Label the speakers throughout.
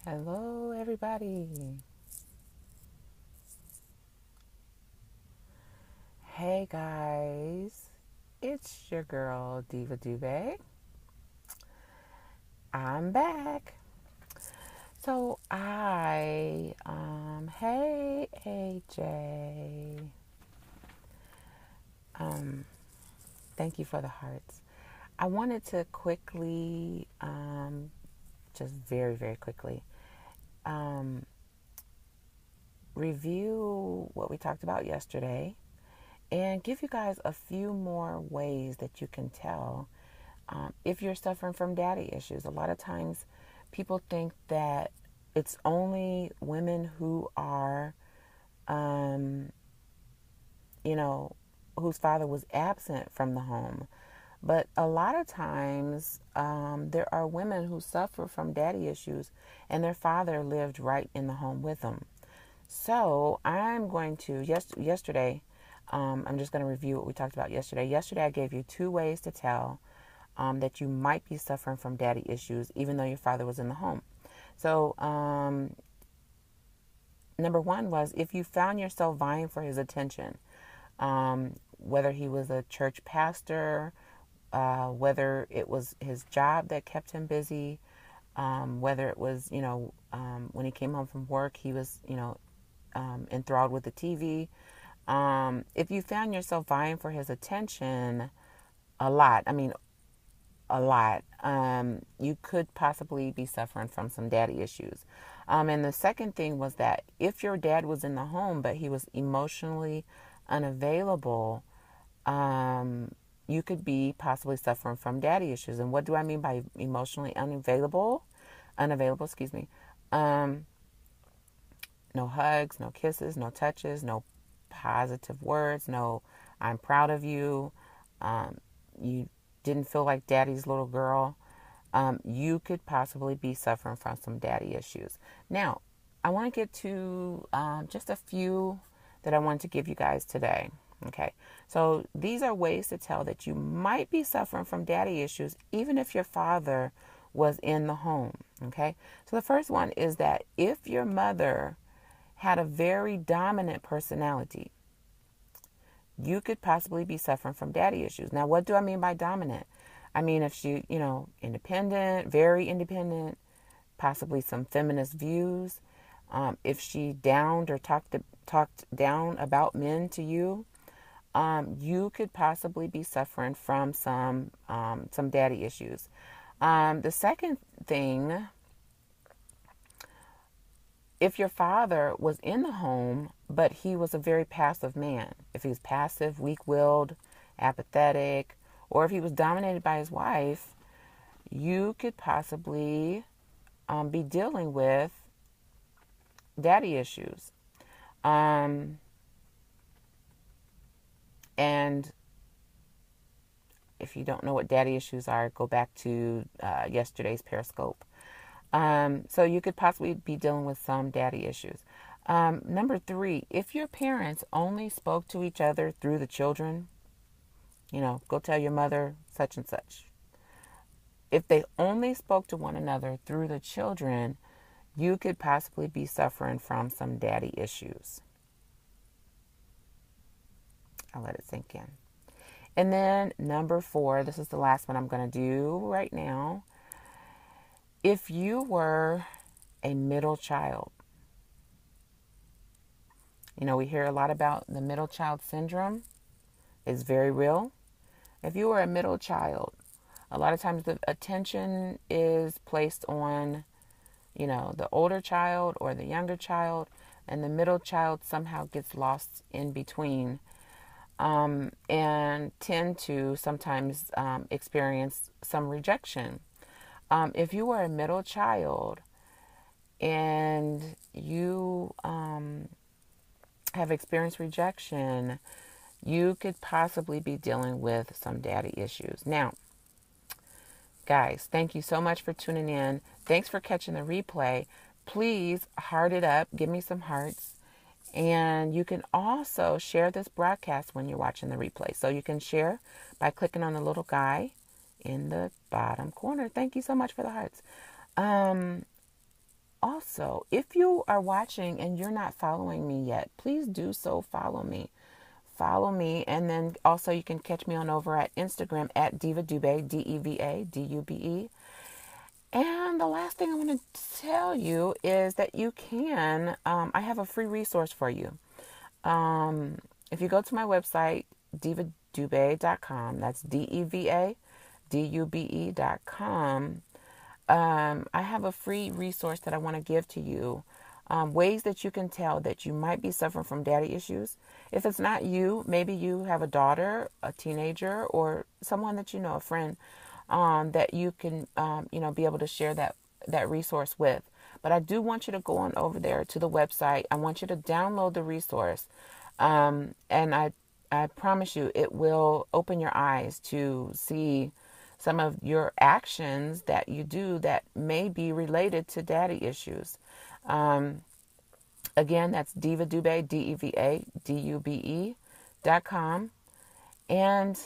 Speaker 1: Hello, everybody. Hey, guys. It's your girl, Diva Dube. I'm back. Hey, AJ. Um, Thank you for the hearts. I wanted to quickly, just very, very quickly, um, review what we talked about yesterday and give you guys a few more ways that you can tell if you're suffering from daddy issues. A lot of times people think that it's only women who are, um, you know, whose father was absent from the home. But a lot of times there are women who suffer from daddy issues and their father lived right in the home with them. So I'm going to, yesterday, I'm just going to review what we talked about yesterday. Yesterday, I gave you two ways to tell that you might be suffering from daddy issues, even though your father was in the home. So, number one was if you found yourself vying for his attention, whether he was a church pastor, whether it was his job that kept him busy, whether it was, when he came home from work, he was, enthralled with the TV. If you found yourself vying for his attention a lot, you could possibly be suffering from some daddy issues. And the second thing was that if your dad was in the home, but he was emotionally unavailable, you could be possibly suffering from daddy issues. And what do I mean by emotionally unavailable? Unavailable, excuse me. Um, no hugs, no kisses, no touches, no positive words, no I'm proud of you. You didn't feel like daddy's little girl. You could possibly be suffering from some daddy issues. Now, I want to get to just a few that I want to give you guys today. Okay, so these are ways to tell that you might be suffering from daddy issues, even if your father was in the home. Okay, so the first one is that if your mother had a very dominant personality, you could possibly be suffering from daddy issues. Now, what do I mean by dominant? I mean, if she, independent, very independent, possibly some feminist views. If she downed or talked down about men to you, you could possibly be suffering from some daddy issues. The second thing, if your father was in the home, but he was a very passive man, if he was passive, weak willed, apathetic, or if he was dominated by his wife, you could possibly be dealing with daddy issues. And if you don't know what daddy issues are, go back to yesterday's Periscope. So you could possibly be dealing with some daddy issues. Number three, if your parents only spoke to each other through the children, go tell your mother such and such. If they only spoke to one another through the children, you could possibly be suffering from some daddy issues. I'll let it sink in. And then number four, this is the last one I'm going to do right now. If you were a middle child, we hear a lot about the middle child syndrome. It's very real. If you were a middle child, a lot of times the attention is placed on, the older child or the younger child, and the middle child somehow gets lost in between, and tend to sometimes experience some rejection. If you were a middle child and you have experienced rejection, you could possibly be dealing with some daddy issues. Now, guys, thank you so much for tuning in. Thanks for catching the replay. Please heart it up. Give me some hearts. And you can also share this broadcast when you're watching the replay. So you can share by clicking on the little guy in the bottom corner. Thank you so much for the hearts. Also, if you are watching and you're not following me yet, please do so. Follow me. Follow me. And then also you can catch me on over at Instagram at Diva Dube, DEVA, DUBE. And the last thing I want to tell you is that you can, I have a free resource for you. If you go to my website, divadube.com, that's DEVADUBE.com, I have a free resource that I want to give to you. Ways that you can tell that you might be suffering from daddy issues. If it's not you, maybe you have a daughter, a teenager, or someone that you know, a friend, that you can, be able to share that resource with. But I do want you to go on over there to the website. I want you to download the resource. And I promise you, it will open your eyes to see some of your actions that you do that may be related to daddy issues. Again, that's Diva Dube, DEVADUBE.com. And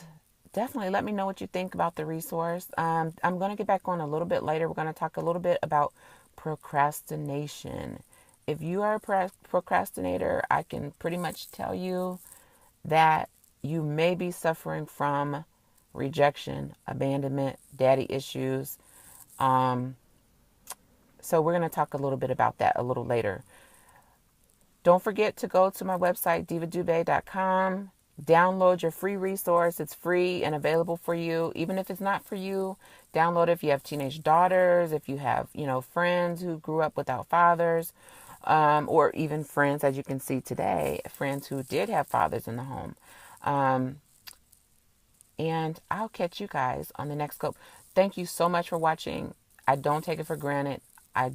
Speaker 1: definitely let me know what you think about the resource. I'm going to get back on a little bit later. We're going to talk a little bit about procrastination. If you are a procrastinator, I can pretty much tell you that you may be suffering from rejection, abandonment, daddy issues. So we're going to talk a little bit about that a little later. Don't forget to go to my website, divadube.com. Download your free resource. It's free and available for you. Even if it's not for you, download it if you have teenage daughters, if you have, friends who grew up without fathers, or even friends, as you can see today, friends who did have fathers in the home. And I'll catch you guys on the next scope. Thank you so much for watching. I don't take it for granted. I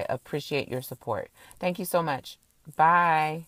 Speaker 1: appreciate your support. Thank you so much. Bye.